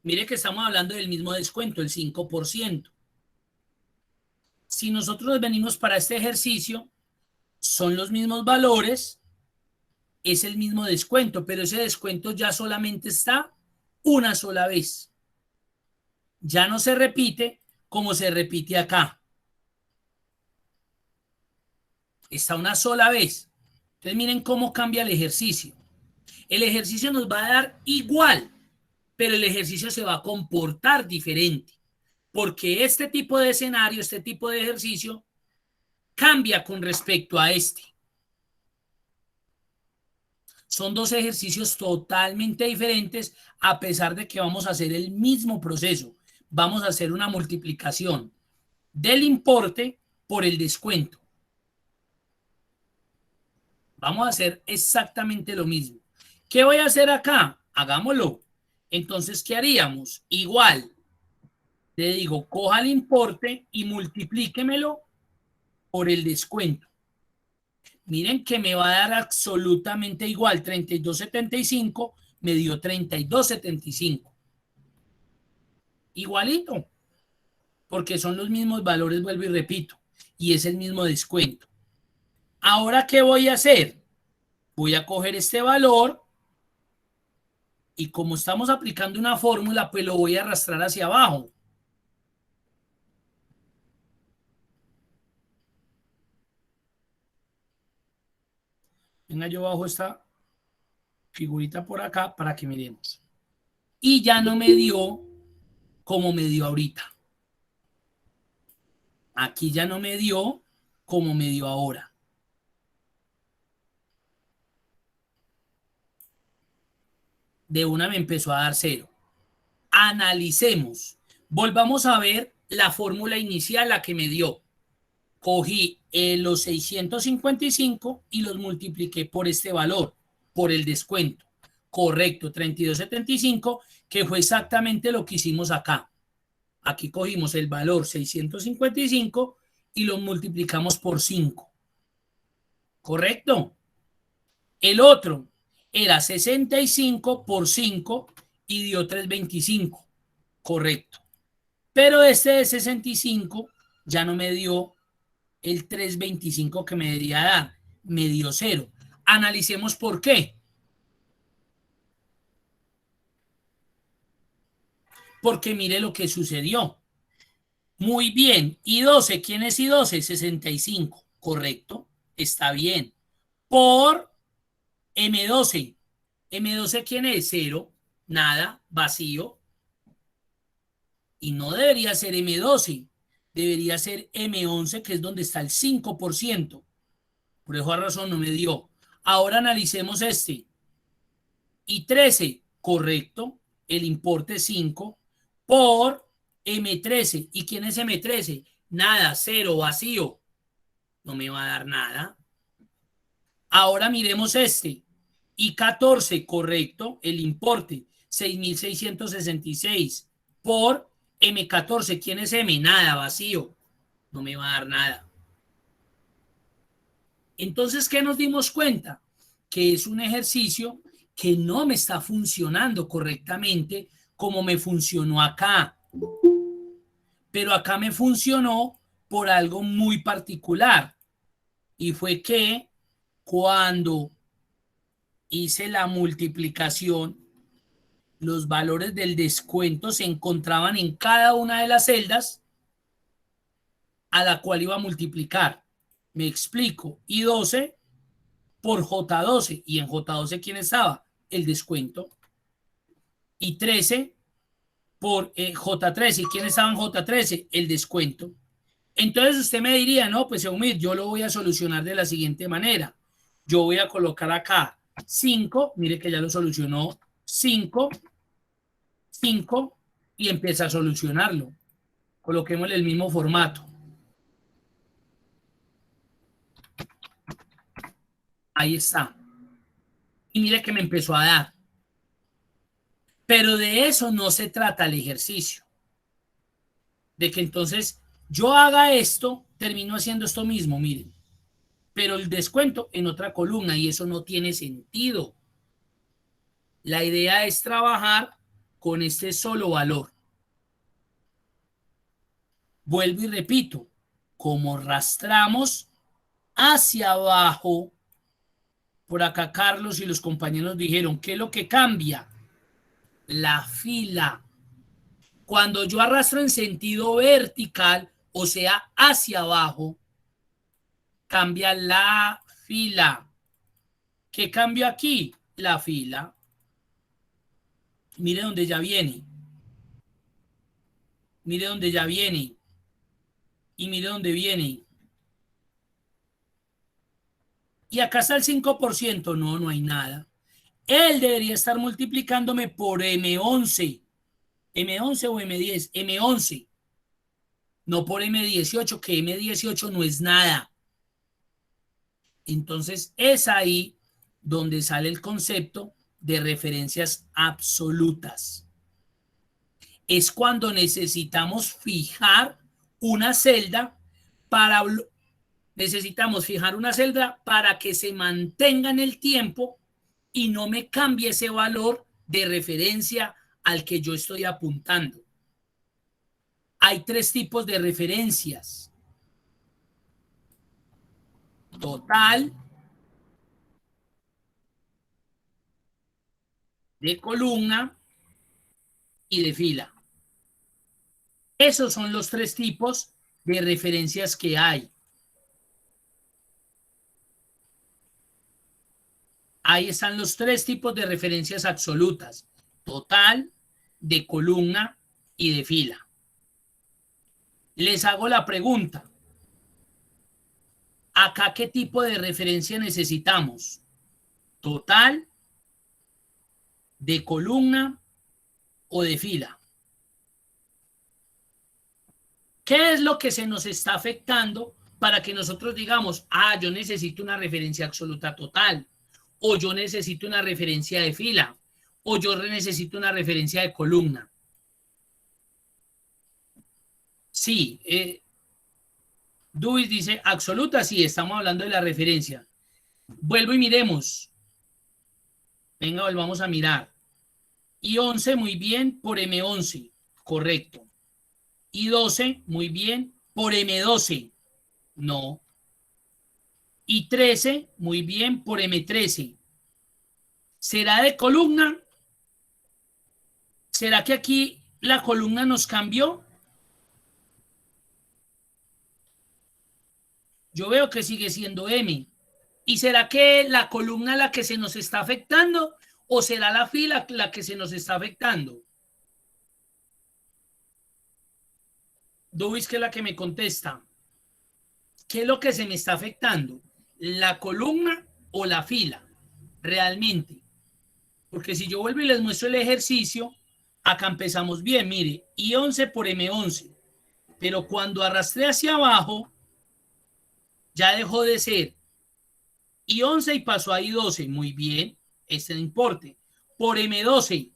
Mire que estamos hablando del mismo descuento, el 5%. Si nosotros nos venimos para este ejercicio, son los mismos valores, es el mismo descuento, pero ese descuento ya solamente está una sola vez. Ya no se repite como se repite acá. Está una sola vez. Entonces miren cómo cambia el ejercicio. El ejercicio nos va a dar igual, pero el ejercicio se va a comportar diferente, porque este tipo de escenario, este tipo de ejercicio, cambia con respecto a este. Son dos ejercicios totalmente diferentes, a pesar de que vamos a hacer el mismo proceso. Vamos a hacer una multiplicación del importe por el descuento. Vamos a hacer exactamente lo mismo. ¿Qué voy a hacer acá? Hagámoslo. Entonces, ¿qué haríamos? Igual, le digo, coja el importe y multiplíquemelo por el descuento. Miren que me va a dar absolutamente igual. 32.75 me dio 32.75. igualito, porque son los mismos valores, vuelvo y repito, y es el mismo descuento. Ahora, ¿qué voy a hacer? Voy a coger este valor y como estamos aplicando una fórmula, pues lo voy a arrastrar hacia abajo. Venga, yo bajo esta figurita por acá para que miremos. Y ya no me dio como me dio ahorita. Aquí ya no me dio como me dio ahora. De una me empezó a dar 0. Analicemos. Volvamos a ver la fórmula inicial, la que me dio. Cogí los 655 y los multipliqué por este valor, por el descuento. Correcto, 32.75, que fue exactamente lo que hicimos acá. Aquí cogimos el valor 655 y lo multiplicamos por 5. ¿Correcto? El otro era 65 por 5 y dio 325. Correcto. Pero este de 65 ya no me dio el 325 que me debería dar. Me dio 0. Analicemos por qué. Porque mire lo que sucedió. Muy bien. I12, ¿quién es I12? 65. Correcto. Está bien. Por M12. M12, ¿quién es? 0. Nada. Vacío. Y no debería ser M12. Debería ser M11, que es donde está el 5%. Por esa razón no me dio. Ahora analicemos este. I13, correcto. El importe 5 por M13. ¿Y quién es M13? Nada, 0, vacío. No me va a dar nada. Ahora miremos este. I14, correcto. El importe 6.666 por M14. ¿Quién es M? Nada, vacío. No me va a dar nada. Entonces, ¿qué nos dimos cuenta? Que es un ejercicio que no me está funcionando correctamente como me funcionó acá. Pero acá me funcionó por algo muy particular. Y fue que cuando hice la multiplicación, los valores del descuento se encontraban en cada una de las celdas a la cual iba a multiplicar. Me explico. I12 por J12. ¿Y en J12 quién estaba? El descuento. Y 13 por J13. ¿Y quién estaba en J13? El descuento. Entonces usted me diría, no, pues Eumir, yo lo voy a solucionar de la siguiente manera. Yo voy a colocar acá 5, mire que ya lo solucionó, 5, 5, y empieza a solucionarlo. Coloquémosle el mismo formato. Ahí está. Y mire que me empezó a dar. Pero de eso no se trata el ejercicio. De que entonces yo haga esto, termino haciendo esto mismo, miren. Pero el descuento en otra columna y eso no tiene sentido. La idea es trabajar con este solo valor. Vuelvo y repito, como rastramos hacia abajo, por acá Carlos y los compañeros dijeron, ¿qué es lo que cambia? La fila. Cuando yo arrastro en sentido vertical, o sea, hacia abajo, cambia la fila. ¿Qué cambio aquí? La fila. Mire donde ya viene. Mire donde ya viene. Y mire donde viene. Y acá está el 5%. No, no hay nada. Él debería estar multiplicándome por M11. M11 o M10. M11. No por M18, que M18 no es nada. Entonces es ahí donde sale el concepto de referencias absolutas. Es cuando necesitamos fijar una celda para que se mantenga en el tiempo y no me cambie ese valor de referencia al que yo estoy apuntando. hay tres tipos de referencias: total, de columna y de fila. Esos son los tres tipos de referencias que hay. Ahí están los tres tipos de referencias absolutas: total, de columna y de fila. Les hago la pregunta: ¿acá qué tipo de referencia necesitamos? ¿Total, de columna o de fila? ¿Qué es lo que se nos está afectando para que nosotros digamos, yo necesito una referencia absoluta total, o yo necesito una referencia de fila, o yo necesito una referencia de columna? Sí, Dewey dice absoluta, sí, estamos hablando de la referencia. Vuelvo y miremos. Venga, volvamos a mirar. I11, muy bien, por M11, correcto. I12, muy bien, por M12, no. I13, muy bien, por M13. ¿Será de columna? ¿Será que aquí la columna nos cambió? Yo veo que sigue siendo M. ¿Y será que la columna la que se nos está afectando o será la fila la que se nos está afectando? Dubis, que es la que me contesta. ¿Qué es lo que se me está afectando? ¿La columna o la fila? Realmente. Porque si yo vuelvo y les muestro el ejercicio, acá empezamos bien, mire, I11 por M11. Pero cuando arrastré hacia abajo, ya dejó de ser I11 y pasó a I12. Muy bien, este no importa. Por M12,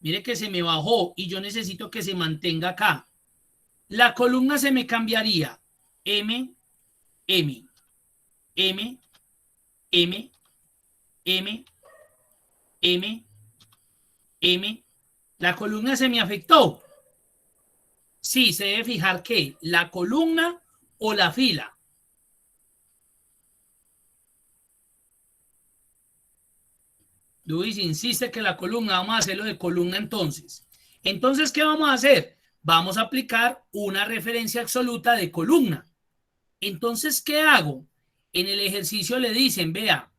mire que se me bajó y yo necesito que se mantenga acá. La columna se me cambiaría M, M, M, M, M, M, M. La columna se me afectó. Sí, se debe fijar que la columna o la fila. Luis insiste que la columna, vamos a hacerlo de columna entonces. Entonces, ¿qué vamos a hacer? Vamos a aplicar una referencia absoluta de columna. Entonces, ¿qué hago? En el ejercicio le dicen, vea,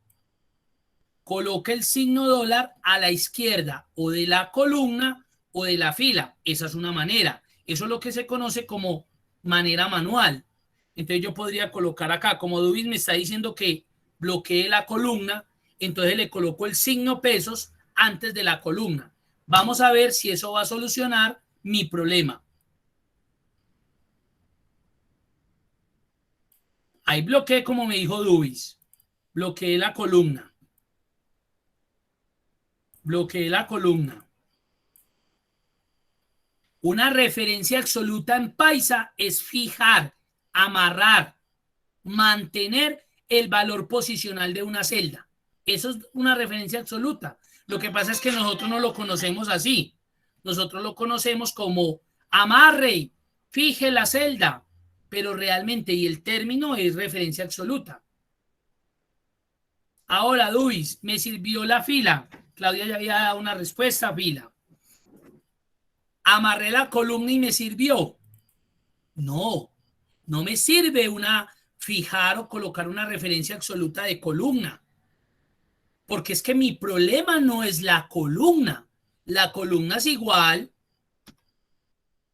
coloca el signo dólar a la izquierda o de la columna o de la fila. Esa es una manera. Eso es lo que se conoce como manera manual. Entonces yo podría colocar acá, como Dubis me está diciendo que bloquee la columna, entonces le coloco el signo pesos antes de la columna. Vamos a ver si eso va a solucionar mi problema. Ahí bloqueé como me dijo Dubis. Bloqueé la columna. Bloqueé la columna. Una referencia absoluta en paisa es fijar, amarrar, mantener el valor posicional de una celda. Eso es una referencia absoluta. Lo que pasa es que nosotros no lo conocemos así. Nosotros lo conocemos como amarre, fije la celda, pero realmente, y el término es referencia absoluta. Ahora, Luis, me sirvió la fila. Claudia ya había dado una respuesta, fila. Amarré la columna y me sirvió. No, no me sirve fijar o colocar una referencia absoluta de columna. Porque es que mi problema no es la columna. La columna es igual.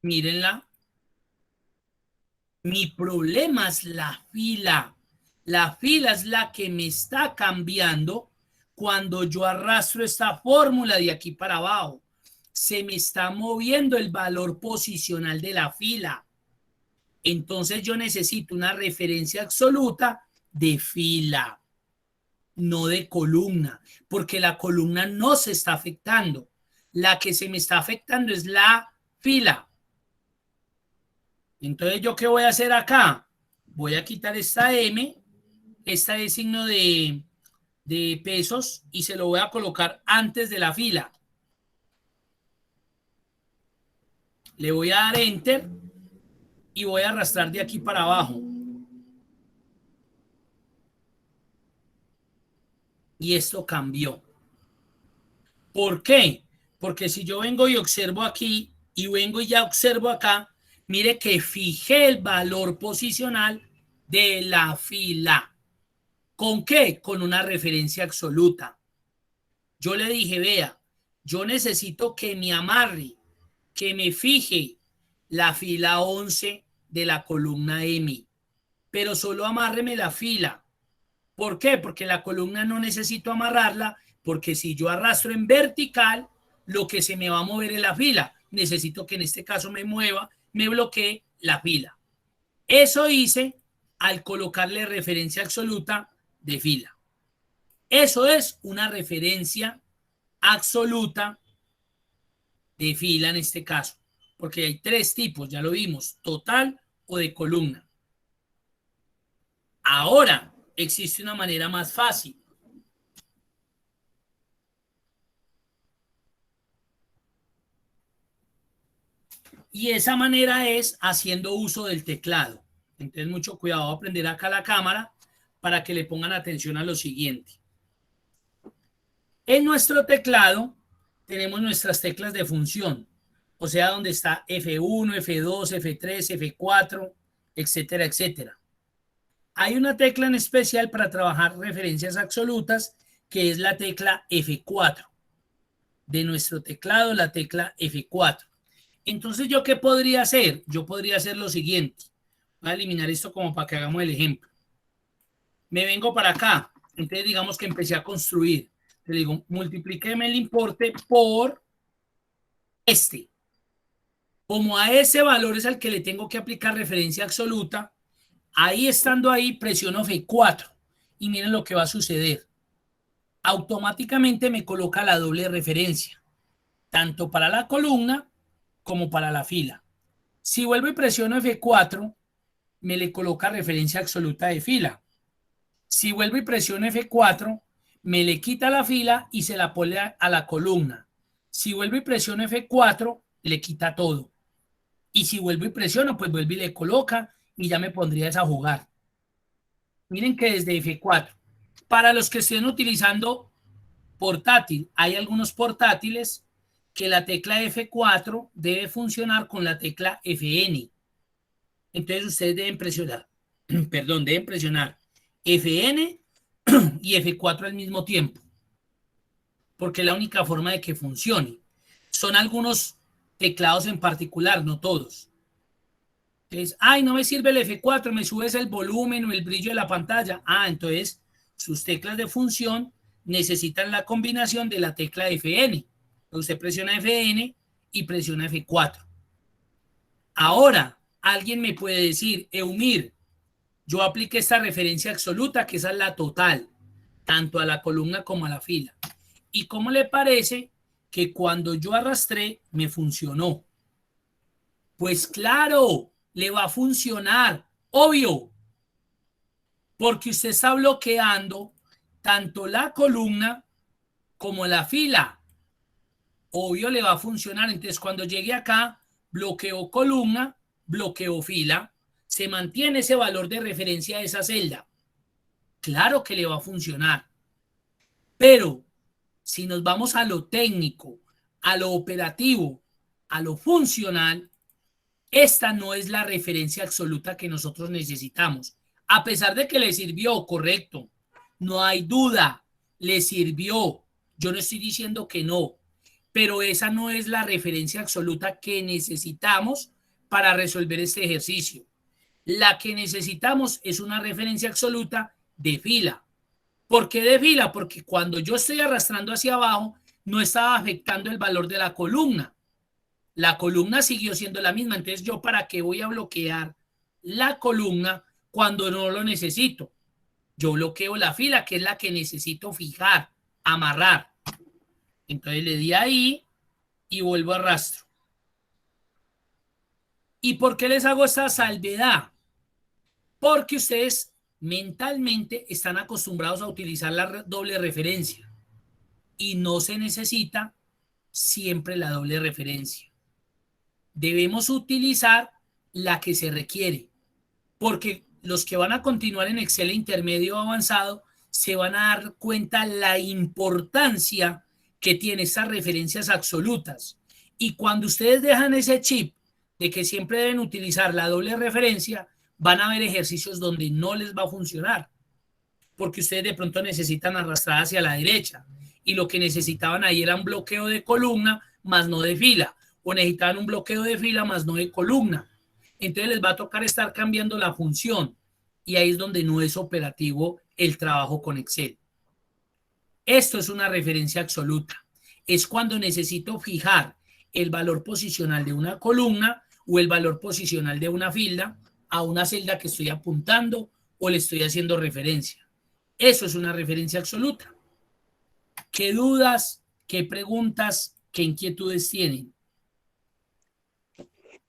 Mírenla. Mi problema es la fila. La fila es la que me está cambiando cuando yo arrastro esta fórmula de aquí para abajo. Se me está moviendo el valor posicional de la fila. Entonces yo necesito una referencia absoluta de fila, no de columna, porque la columna no se está afectando. La que se me está afectando es la fila. Entonces, ¿yo qué voy a hacer acá? Voy a quitar esta M, esta es signo de pesos, y se lo voy a colocar antes de la fila. Le voy a dar Enter y voy a arrastrar de aquí para abajo. Y esto cambió. ¿Por qué? Porque si yo vengo y observo aquí y vengo y ya observo acá, mire que fijé el valor posicional de la fila. ¿Con qué? Con una referencia absoluta. Yo le dije, vea, yo necesito que me amarre, que me fije la fila 11 de la columna M, pero solo amárreme la fila. ¿Por qué? Porque la columna no necesito amarrarla, porque si yo arrastro en vertical, lo que se me va a mover es la fila. Necesito que en este caso me mueva, me bloquee la fila. Eso hice al colocarle referencia absoluta de fila. Eso es una referencia absoluta de fila en este caso, porque hay tres tipos, ya lo vimos, total o de columna. Ahora existe una manera más fácil. Y esa manera es haciendo uso del teclado. Entonces, mucho cuidado, voy a prender acá la cámara para que le pongan atención a lo siguiente. En nuestro teclado tenemos nuestras teclas de función, o sea, donde está F1, F2, F3, F4, etcétera, etcétera. Hay una tecla en especial para trabajar referencias absolutas, que es la tecla F4. De nuestro teclado, la tecla F4. Entonces, ¿yo qué podría hacer? Yo podría hacer lo siguiente. Voy a eliminar esto como para que hagamos el ejemplo. Me vengo para acá. Entonces, digamos que empecé a construir. Le digo, multiplíqueme el importe por este. Como a ese valor es al que le tengo que aplicar referencia absoluta, ahí estando ahí, presiono F4. Y miren lo que va a suceder. Automáticamente me coloca la doble referencia, tanto para la columna como para la fila. Si vuelvo y presiono F4, me le coloca referencia absoluta de fila. Si vuelvo y presiono F4, me le quita la fila y se la pone a la columna. Si vuelvo y presiono F4, le quita todo. Y si vuelvo y presiono, pues vuelve y le coloca y ya me pondría esa a jugar. Miren que desde F4. Para los que estén utilizando portátil, hay algunos portátiles que la tecla F4 debe funcionar con la tecla FN. Entonces ustedes deben presionar, perdón, deben presionar FN y F4 al mismo tiempo, porque es la única forma de que funcione. Son algunos teclados en particular, no todos. Entonces, ay, no me sirve el F4, me subes el volumen o el brillo de la pantalla. Ah, entonces sus teclas de función necesitan la combinación de la tecla FN. Usted presiona FN y presiona F4. Ahora, alguien me puede decir, Eumir, yo apliqué esta referencia absoluta, que esa es la total, tanto a la columna como a la fila. ¿Y cómo le parece que cuando yo arrastré me funcionó? Pues claro, le va a funcionar, obvio, porque usted está bloqueando tanto la columna como la fila. Obvio le va a funcionar. Entonces, cuando llegue acá, bloqueo columna, bloqueo fila, se mantiene ese valor de referencia de esa celda. Claro que le va a funcionar. Pero si nos vamos a lo técnico, a lo operativo, a lo funcional, esta no es la referencia absoluta que nosotros necesitamos. A pesar de que le sirvió, correcto, no hay duda, le sirvió. Yo no estoy diciendo que no, pero esa no es la referencia absoluta que necesitamos para resolver este ejercicio. La que necesitamos es una referencia absoluta de fila. ¿Por qué de fila? Porque cuando yo estoy arrastrando hacia abajo, no estaba afectando el valor de la columna. La columna siguió siendo la misma. Entonces, ¿yo para qué voy a bloquear la columna cuando no lo necesito? Yo bloqueo la fila, que es la que necesito fijar, amarrar. Entonces le di ahí y vuelvo a arrastro. ¿Y por qué les hago esta salvedad? Porque ustedes mentalmente están acostumbrados a utilizar la doble referencia y no se necesita siempre la doble referencia. debemos utilizar la que se requiere, porque los que van a continuar en Excel intermedio o avanzado se van a dar cuenta la importancia que tiene estas referencias absolutas. Y cuando ustedes dejan ese chip de que siempre deben utilizar la doble referencia, van a haber ejercicios donde no les va a funcionar, porque ustedes de pronto necesitan arrastrar hacia la derecha y lo que necesitaban ahí era un bloqueo de columna más no de fila, o necesitaban un bloqueo de fila más no de columna. Entonces les va a tocar estar cambiando la función y ahí es donde no es operativo el trabajo con Excel. Esto es una referencia absoluta. Es cuando necesito fijar el valor posicional de una columna o el valor posicional de una fila a una celda que estoy apuntando o le estoy haciendo referencia. Eso es una referencia absoluta. ¿Qué dudas, qué preguntas, qué inquietudes tienen?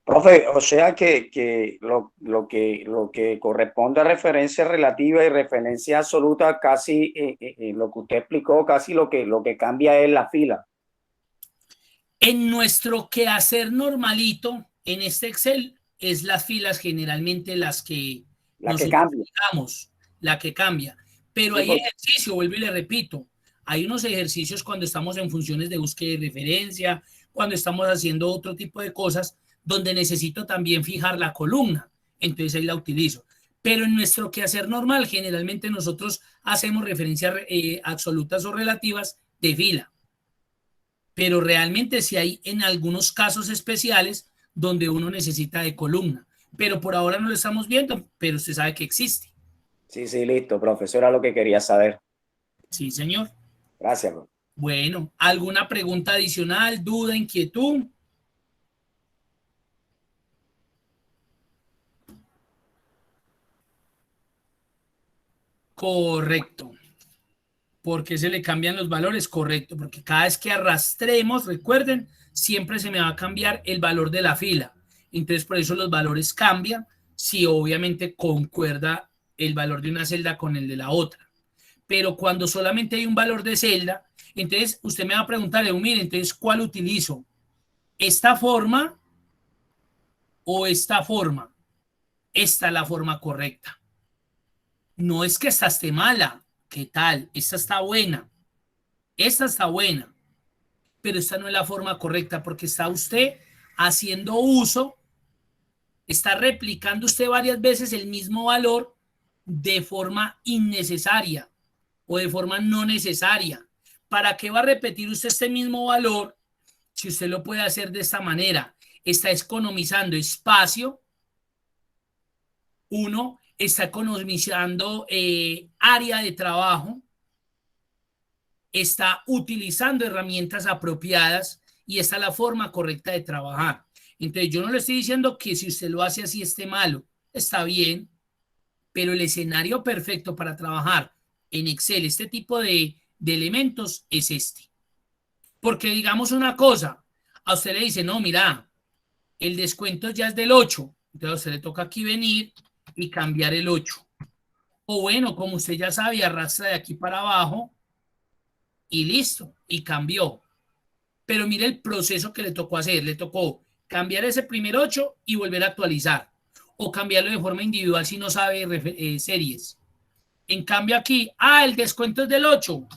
Profe, o sea que lo que corresponde a referencia relativa y referencia absoluta, casi lo que usted explicó, casi lo que cambia es la fila. En nuestro quehacer normalito, en este Excel, es las filas generalmente las que La que nosotros cambia. fijamos, la que cambia. Pero Sí, hay ejercicio, vuelvo y le repito, hay unos ejercicios cuando estamos en funciones de búsqueda y referencia, cuando estamos haciendo otro tipo de cosas, donde necesito también fijar la columna. Entonces ahí la utilizo. Pero en nuestro quehacer normal, generalmente nosotros hacemos referencias absolutas o relativas de fila. Pero realmente sí hay en algunos casos especiales donde uno necesita de columna. Pero por ahora no lo estamos viendo, pero usted sabe que existe. sí, listo, profesor, era lo que quería saber. Sí, señor. Gracias, profe. Bueno, ¿alguna pregunta adicional, duda, inquietud? Correcto. ¿Por qué se le cambian los valores? Correcto, porque cada vez que arrastremos, recuerden, siempre se me va a cambiar el valor de la fila. Entonces, por eso los valores cambian si obviamente concuerda el valor de una celda con el de la otra. Pero cuando solamente hay un valor de celda, entonces usted me va a preguntar, mire, entonces, ¿cuál utilizo? ¿Esta forma o esta forma? Esta es la forma correcta. No es que esta esté mala. ¿Qué tal? Esta está buena. Esta está buena. Pero esta no es la forma correcta porque está usted haciendo uso, está replicando usted varias veces el mismo valor de forma innecesaria o de forma no necesaria. ¿Para qué va a repetir usted este mismo valor si usted lo puede hacer de esta manera? Está economizando espacio, uno, está economizando área de trabajo, está utilizando herramientas apropiadas y esta es la forma correcta de trabajar. Entonces, yo no le estoy diciendo que si usted lo hace así esté malo, está bien, pero el escenario perfecto para trabajar en Excel este tipo de elementos es este. Porque digamos una cosa, a usted le dice, no, mira, el descuento ya es del 8, entonces a usted le toca aquí venir y cambiar el 8. O bueno, como usted ya sabe, arrastra de aquí para abajo y listo, y cambió. Pero mire el proceso que le tocó hacer. Le tocó cambiar ese primer 8 y volver a actualizar. O cambiarlo de forma individual si no sabe series. En cambio aquí, el descuento es del 8.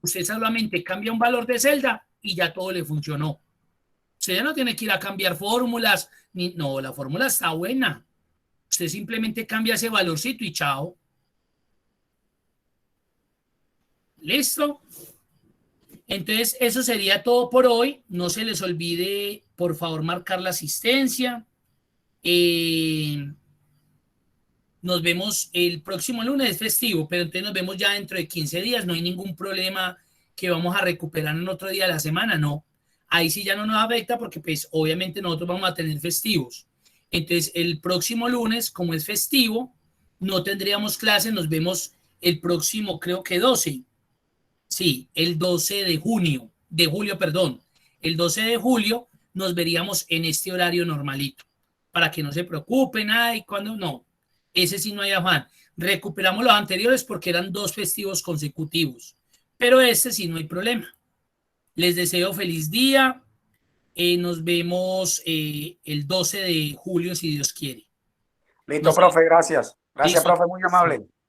Usted solamente cambia un valor de celda y ya todo le funcionó. Usted ya no tiene que ir a cambiar fórmulas. No, la fórmula está buena. Usted simplemente cambia ese valorcito y chao. ¿Listo? Entonces, eso sería todo por hoy. No se les olvide, por favor, marcar la asistencia. Nos vemos el próximo lunes, es festivo, pero entonces nos vemos ya dentro de 15 días. No hay ningún problema que vamos a recuperar en otro día de la semana, no. Ahí sí ya no nos afecta porque pues obviamente nosotros vamos a tener festivos. Entonces, el próximo lunes, como es festivo, no tendríamos clase. Nos vemos el próximo, creo que 12. Sí, el 12 de julio, perdón. El 12 de julio nos veríamos en este horario normalito, para que no se preocupen, cuando no, ese sí no hay afán. Recuperamos los anteriores porque eran 2 festivos consecutivos, pero este sí no hay problema. Les deseo feliz día, Nos vemos el 12 de julio, si Dios quiere. Listo, No sé. profe, gracias. Gracias, Listo. profe, muy amable.